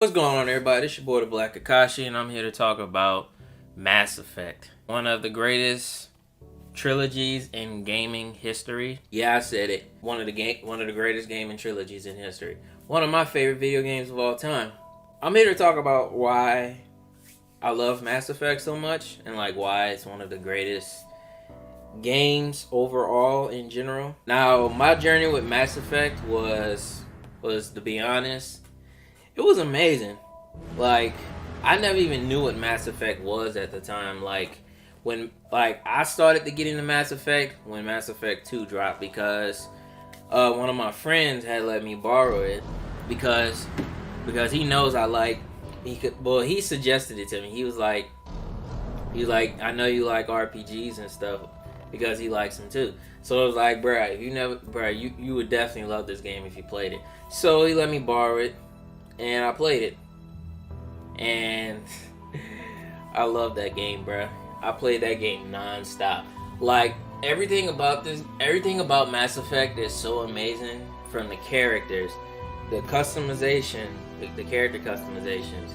What's going on, everybody? It's your boy, the Black Kakashi, and I'm here to talk about Mass Effect. One of the greatest trilogies in gaming history. Yeah, I said it. One of the greatest gaming trilogies in history. One of my favorite video games of all time. I'm here to talk about why I love Mass Effect so much, and like why it's one of the greatest games overall in general. Now, my journey with Mass Effect was to be honest, it was amazing. Like, I never even knew what Mass Effect was at the time. When I started to get into Mass Effect when Mass Effect 2 dropped, because one of my friends had let me borrow it because he knows he suggested it to me. He was like, I know you like RPGs and stuff, because he likes them too. So it was like, you would definitely love this game if you played it. So he let me borrow it, and I played it, and I love that game, bruh. I played that game non-stop. Like, everything about Mass Effect is so amazing. From the characters, the customization, the character customizations,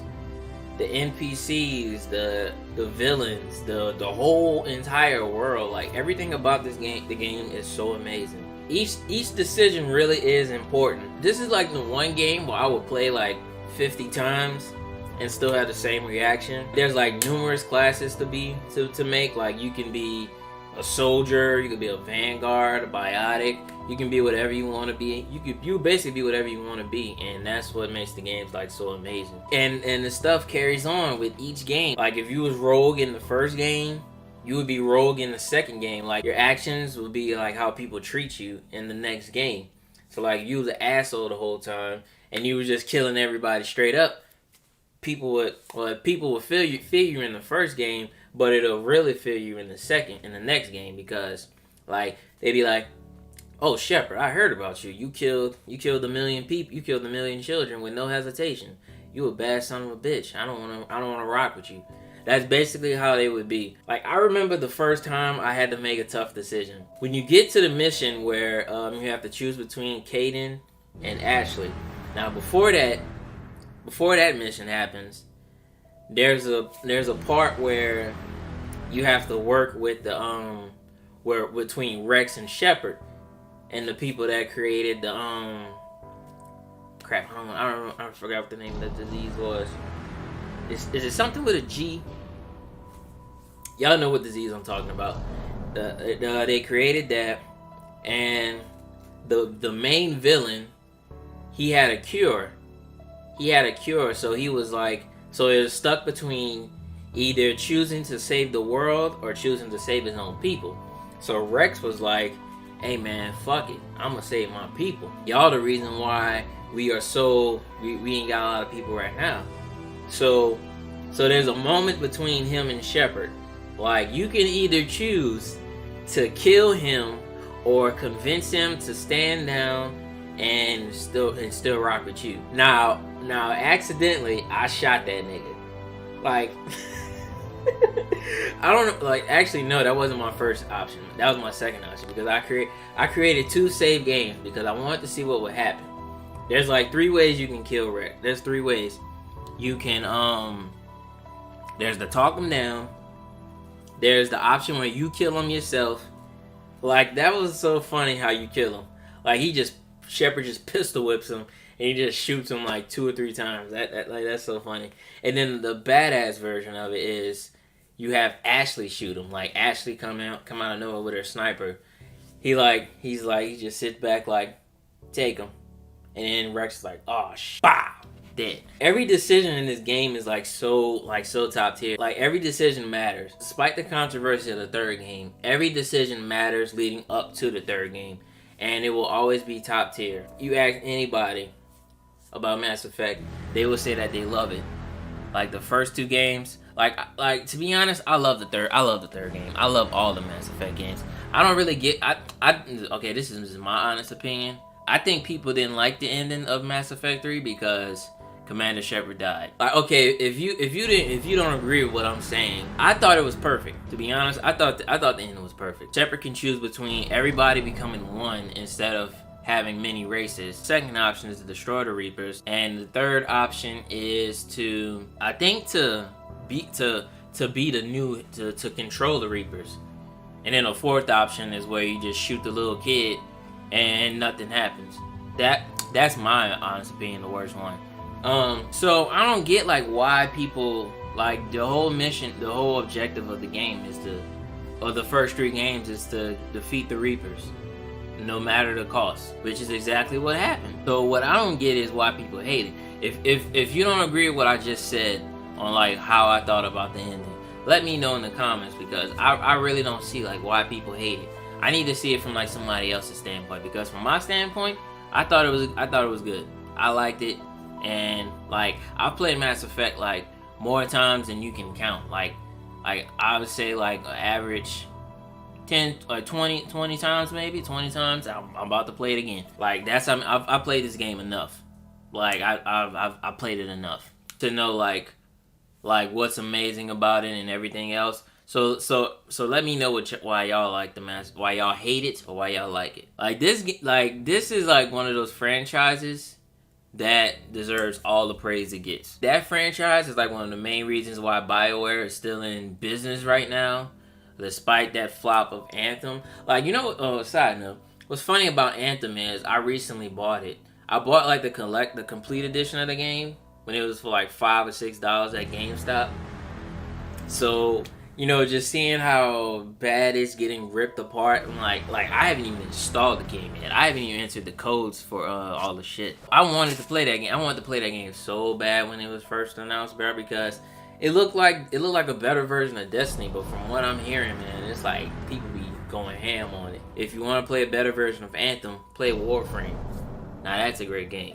the NPCs, the villains, the whole entire world. Like, everything about the game is so amazing. Each decision really is important. This is like the one game where I would play like 50 times and still have the same reaction. There's like numerous classes to make. Like, you can be a soldier, you can be a vanguard, a biotic, you can be whatever you want to be. You basically be whatever you want to be, and that's what makes the games like so amazing. And the stuff carries on with each game. Like, if you was rogue in the first game, you would be rogue in the second game. Like, your actions would be like how people treat you in the next game. So like, you was an asshole the whole time and you were just killing everybody straight up. People would feel you in the first game, but it'll really feel you in the next game, because like, they'd be like, "Oh, Shepard, I heard about you. You killed a million people. You killed a million children with no hesitation. You a bad son of a bitch. I don't wanna rock with you." That's basically how they would be. Like, I remember the first time I had to make a tough decision. When you get to the mission where you have to choose between Kaidan and Ashley. Now, before that mission happens, there's a part where you have to work with where between Rex and Shepard and the people that created the crap. I forgot what the name of the disease was. Is it something with a G? Y'all know what disease I'm talking about. They created that, and the main villain, he had a cure. So he was like, so it was stuck between either choosing to save the world or choosing to save his own people. So Rex was like, "Hey man, fuck it, I'm gonna save my people. Y'all the reason why we ain't got a lot of people right now." So there's a moment between him and Shepard. Like, you can either choose to kill him or convince him to stand down and still rock with you. Now accidentally I shot that nigga. Like, I don't know, like, actually no, that wasn't my first option. That was my second option, because I created 2 save games because I wanted to see what would happen. There's like 3 ways you can kill Rex. There's 3 ways. You can there's the talk him down. There's the option where you kill him yourself. Like, that was so funny how you kill him. Like, Shepard just pistol whips him and he just shoots him like 2 or 3 times. That's so funny. And then the badass version of it is you have Ashley shoot him. Like, Ashley come out of nowhere with her sniper. He just sits back like, "Take him." And then Rex is like, "Oh, bah!" Dead. Every decision in this game is so top tier. Like, every decision matters. Despite the controversy of the third game, every decision matters leading up to the third game, and it will always be top tier. You ask anybody about Mass Effect, they will say that they love it. Like, the first 2 games, like to be honest, I love the third game. I love all the Mass Effect games. I don't really get okay, this is my honest opinion. I think people didn't like the ending of Mass Effect 3 because Commander Shepard died. Like, okay, if you don't agree with what I'm saying, I thought it was perfect. To be honest, I thought the ending was perfect. Shepard can choose between everybody becoming one instead of having many races. Second option is to destroy the Reapers, and the third option is to, I think, to control the Reapers. And then a fourth option is where you just shoot the little kid and nothing happens. That's my honest opinion, the worst one. So I don't get like why people, like, the whole mission, the whole objective of the game is to, or the first 3 games is to defeat the Reapers, no matter the cost, which is exactly what happened. So what I don't get is why people hate it. If you don't agree with what I just said on like how I thought about the ending, let me know in the comments, because I really don't see like why people hate it. I need to see it from like somebody else's standpoint, because from my standpoint, I thought it was good. I liked it, and like I've played Mass Effect like more times than you can count. Like I would say like average 10 or 20 times, maybe 20 times. I'm about to play it again. Like I played this game enough. Like I played it enough to know like what's amazing about it and everything else. So let me know why y'all like why y'all hate it or why y'all like it. This is like one of those franchises that deserves all the praise it gets. That franchise is like one of the main reasons why BioWare is still in business right now, despite that flop of Anthem. Like, side note, what's funny about Anthem is I recently bought it. I bought like the complete edition of the game when it was for like $5 or $6 at GameStop. So, just seeing how bad it's getting ripped apart, I'm like I haven't even installed the game yet. I haven't even entered the codes for all the shit. I wanted to play that game. I wanted to play that game so bad when it was first announced, bro, because it looked like a better version of Destiny. But from what I'm hearing, man, it's like people be going ham on it. If you want to play a better version of Anthem, play Warframe. Now that's a great game.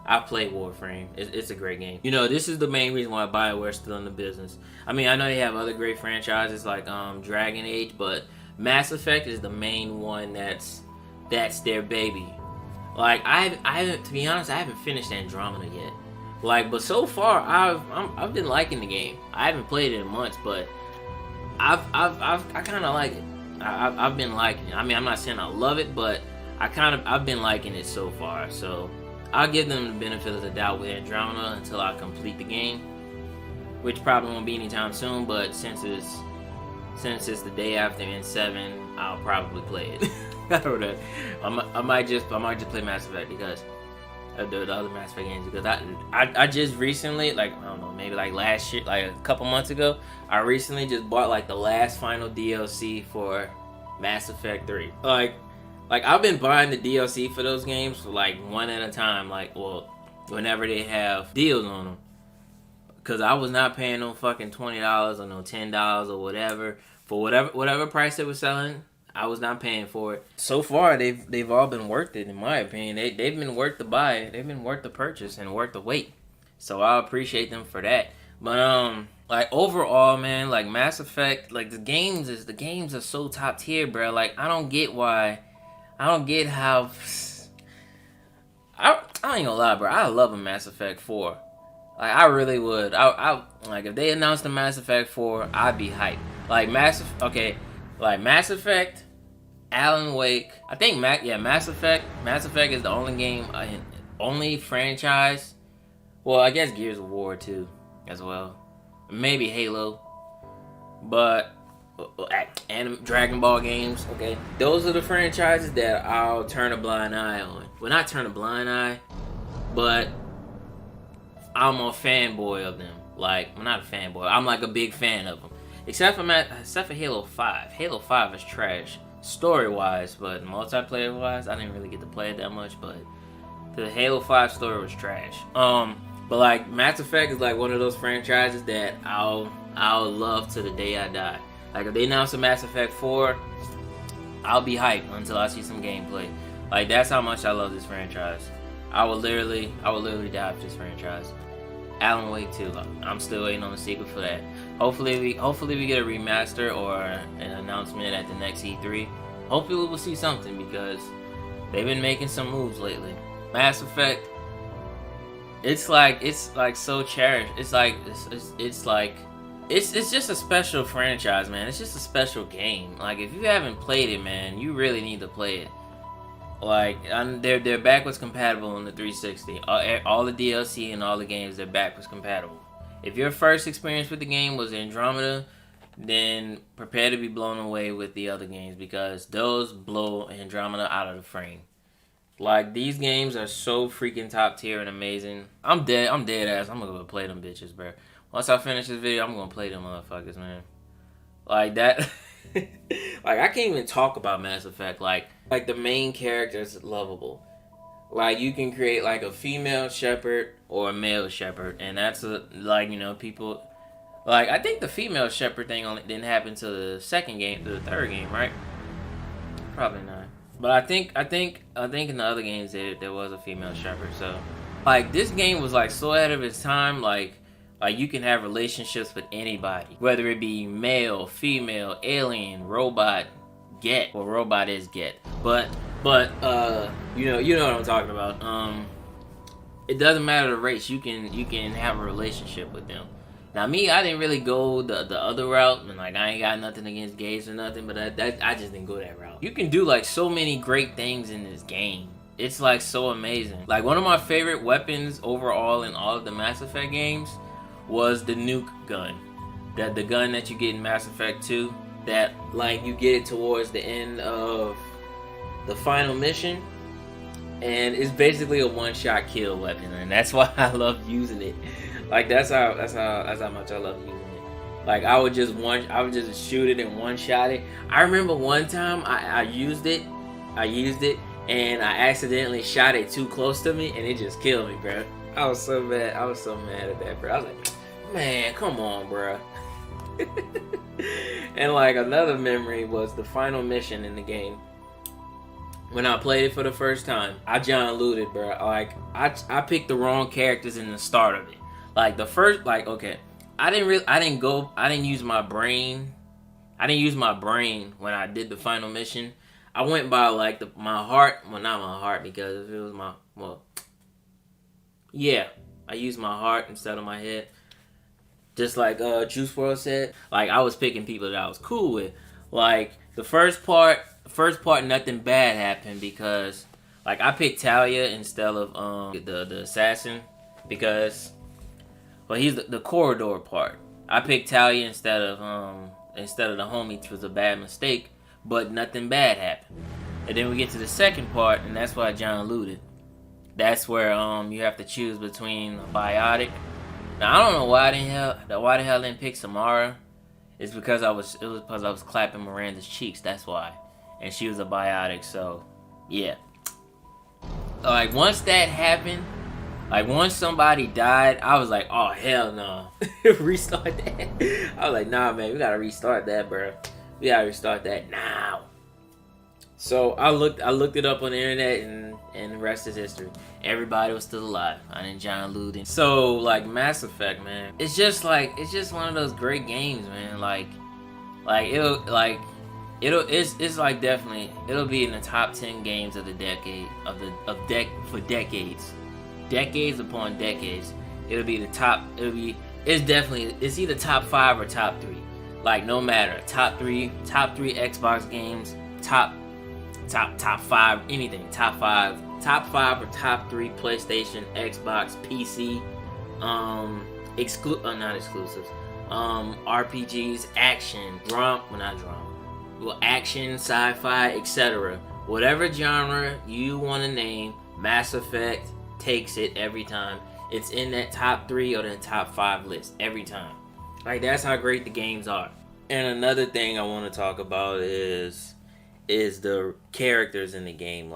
I played Warframe. It's a great game. This is the main reason why BioWare's still in the business. I mean, I know they have other great franchises like Dragon Age, but Mass Effect is the main one that's their baby. Like I haven't, to be honest, I haven't finished Andromeda yet. Like, but so far I've been liking the game. I haven't played it in months, but I kind of like it. I've been liking it. I mean, I'm not saying I love it, but I've been liking it so far. So I'll give them the benefit of the doubt with Andromeda until I complete the game, which probably won't be anytime soon. But since it's the day after N7, I'll probably play it. I don't know. I might just play Mass Effect because of the other Mass Effect games, because I just recently, like, I don't know, maybe like last year, like a couple months ago, I recently just bought like the last final DLC for Mass Effect 3. Like I've been buying the DLC for those games for like one at a time, whenever they have deals on them. Cause I was not paying no fucking $20 or no $10 or whatever for whatever price they were selling. I was not paying for it. So far, they've all been worth it, in my opinion. They've been worth the buy. They've been worth the purchase and worth the wait. So I appreciate them for that. But like overall, man, like Mass Effect, like the games are so top tier, bro. Like I don't get how. I ain't gonna lie, bro. I love a Mass Effect 4. Like I really would. I like if they announced a Mass Effect 4, I'd be hyped. Like Mass Effect, Alan Wake. I think Mass Effect. Mass Effect is the only game, only franchise. Well, I guess Gears of War too, as well. Maybe Halo, but and Dragon Ball games. Okay, those are the franchises that I'll turn a blind eye on. Well, not turn a blind eye, but I'm a fanboy of them. Like, I'm not a fanboy. I'm like a big fan of them. Except for Halo 5. Halo 5 is trash, story-wise, but multiplayer-wise, I didn't really get to play it that much, but the Halo 5 story was trash. But like, Mass Effect is like one of those franchises that I'll love to the day I die. Like, if they announce a Mass Effect 4, I'll be hyped until I see some gameplay. Like, that's how much I love this franchise. I would literally die for this franchise. Alan Wake 2. I'm still waiting on the sequel for that. Hopefully we get a remaster or an announcement at the next E3. Hopefully we'll see something, because they've been making some moves lately. Mass Effect, it's like so cherished. It's just a special franchise, man. It's just a special game. Like, if you haven't played it, man, you really need to play it. Like their backwards compatible on the 360. All the DLC and all the games, they're backwards compatible. If your first experience with the game was Andromeda, then prepare to be blown away with the other games, because those blow Andromeda out of the frame. Like, these games are so freaking top tier and amazing. I'm dead ass. I'm gonna go play them bitches, bro. Once I finish this video, I'm gonna play them motherfuckers, man. Like that. Like, I can't even talk about Mass Effect. Like the main character is lovable. Like, you can create like a female Shepard or a male Shepard, and that's people. Like, I think the female Shepard thing only didn't happen to the third game, right? Probably not. But I think in the other games there was a female Shepard. So, like, this game was like so ahead of its time. Like you can have relationships with anybody, whether it be male, female, alien, robot, Get. Well, robot is Get, but you know what I'm talking about. It doesn't matter the race. You can have a relationship with them. Now, me, I didn't really go the other route, and like, I ain't got nothing against gays or nothing, but I just didn't go that route. You can do like so many great things in this game. It's like so amazing. Like, one of my favorite weapons overall in all of the Mass Effect games was the nuke gun. The gun that you get in Mass Effect 2, that like you get it towards the end of the final mission, and it's basically a one-shot kill weapon, and that's why I love using it. Like, that's how much I love using it. Like, I would just shoot it and one-shot it. I remember one time I used it, and I accidentally shot it too close to me, and it just killed me, bro. I was so mad at that, bro. I was like, man, come on, bro. And like, another memory was the final mission in the game. When I played it for the first time, I John looted, bro. Like, I picked the wrong characters in the start of it. Like, the first, like, okay, I didn't use my brain. I didn't use my brain when I did the final mission. I went by like my heart. Well, not my heart, because if it was I used my heart instead of my head. Just like Juice WRLD said, like, I was picking people that I was cool with. Like, the first part, nothing bad happened, because like, I picked Talia instead of the assassin, because, well, he's the corridor part. I picked Talia instead of the homie, which was a bad mistake, but nothing bad happened. And then we get to the second part, and that's why John looted. That's where you have to choose between a biotic. Now, I don't know why the hell I didn't pick Samara. It's because I was clapping Miranda's cheeks. That's why, and she was a biotic. So, yeah. Like, once that happened, like, once somebody died, I was like, oh, hell no. Restart that. I was like, nah, man, we gotta restart that, bro. We gotta restart that now. So I looked it up on the internet, and the rest is history. Everybody was still alive. I didn't John looting. So, like, Mass Effect, man, it's just one of those great games, man. It'll be in the top 10 games of the decade for decades. Decades upon decades. It's either top 5 or top 3. Like, no matter. Top 3 Xbox games, top 5, anything. Top 5 or top 3 PlayStation, Xbox, PC, not exclusives. RPGs, action, action, sci-fi, etc. Whatever genre you want to name, Mass Effect takes it every time. It's in that top 3 or the top 5 list every time. Like, that's how great the games are. And another thing I want to talk about is the characters in the game.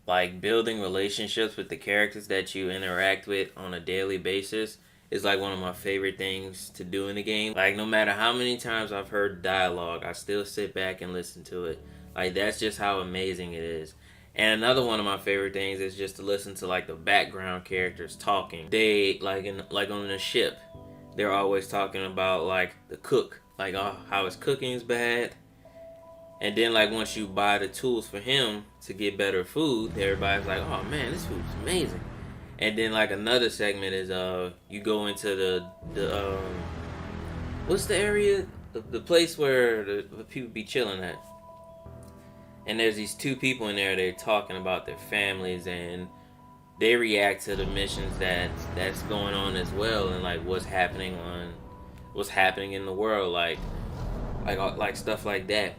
Like building relationships with the characters that you interact with on a daily basis is like one of my favorite things to do in the game. Like, no matter how many times I've heard dialogue, I still sit back and listen to it. Like, that's just how amazing it is. And another one of my favorite things is just to listen to like the background characters talking. They like on the ship, they're always talking about like the cook, like, oh, how his cooking is bad. And then, like, once you buy the tools for him to get better food, everybody's like, oh man, this food's amazing. And then, like, another segment is you go into the what's the area, the place where the people be chilling at? and there's these two people in there. They're talking about their families, and they react to the missions that's going on as well, and like what's happening in the world, like stuff like that.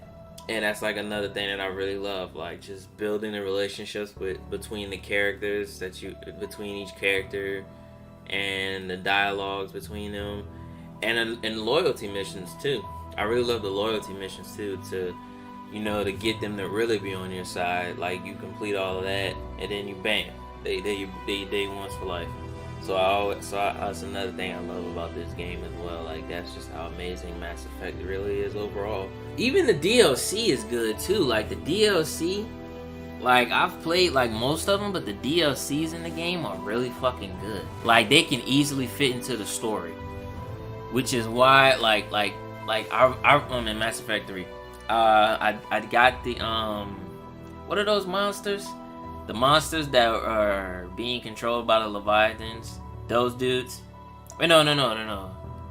And that's like another thing that I really love, like just building the relationships between the characters, between each character, and the dialogues between them, and loyalty missions too. I really love the loyalty missions too, to get them to really be on your side. Like you complete all of that, and then you bam, they once for life. So that's another thing I love about this game as well. Like that's just how amazing Mass Effect really is overall. Even the DLC is good too. Like the DLC, like I've played like most of them, but the DLCs in the game are really fucking good. Like they can easily fit into the story, which is why I'm in Mass Effect 3. I got the what are those monsters? The monsters that are being controlled by the Leviathans, those dudes. Wait, no.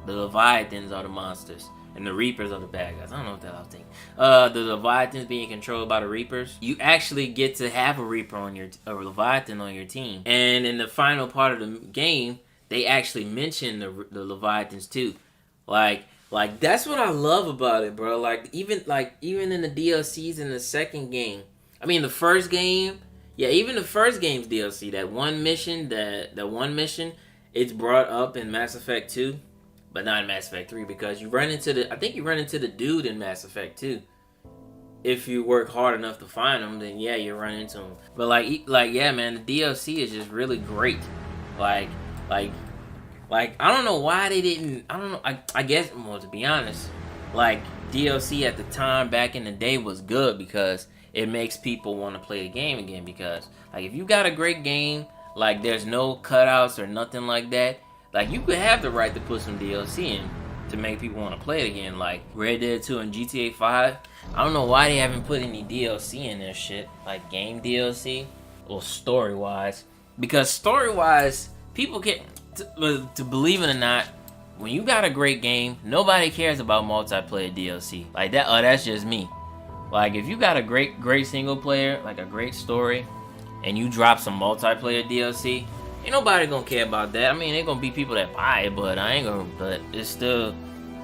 The Leviathans are the monsters, and the Reapers are the bad guys. I don't know what the hell I was thinking. The Leviathans being controlled by the Reapers. You actually get to have a Reaper a Leviathan on your team. And in the final part of the game, they actually mention the Leviathans too. Like that's what I love about it, bro. Even in the DLCs in the second game. I mean, the first game. Yeah, even the first game's DLC, that one mission, it's brought up in Mass Effect 2, but not in Mass Effect 3, because you run into the dude in Mass Effect 2. If you work hard enough to find him, then yeah, you run into him. But yeah, man, the DLC is just really great. Like I don't know why they didn't. I don't know. I guess, well, to be honest, like DLC at the time back in the day was good because it makes people want to play the game again. Because like if you got a great game, like there's no cutouts or nothing like that, like you could have the right to put some DLC in to make people want to play it again. Like Red Dead 2 and GTA 5. I don't know why they haven't put any DLC in their shit, like game DLC or story wise. Because story wise, people can to believe it or not, when you got a great game, nobody cares about multiplayer DLC. Like that. Oh, that's just me. Like, if you got a great single player, like a great story, and you drop some multiplayer DLC, ain't nobody gonna care about that. I mean, ain't gonna be people that buy it, but that still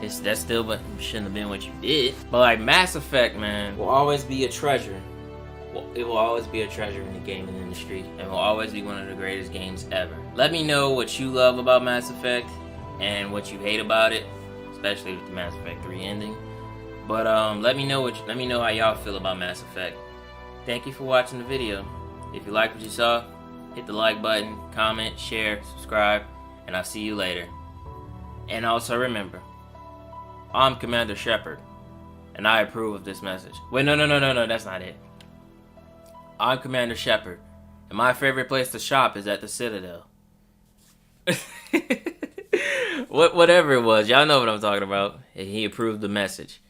shouldn't have been what you did. But like Mass Effect, man, will always be a treasure. It will always be a treasure in the gaming industry, and will always be one of the greatest games ever. Let me know what you love about Mass Effect, and what you hate about it, especially with the Mass Effect 3 ending. But let me know how y'all feel about Mass Effect. Thank you for watching the video. If you liked what you saw, hit the like button, comment, share, subscribe, and I'll see you later. And also remember, I'm Commander Shepard, and I approve of this message. Wait, no, that's not it. I'm Commander Shepard, and my favorite place to shop is at the Citadel. Whatever it was, y'all know what I'm talking about. He approved the message.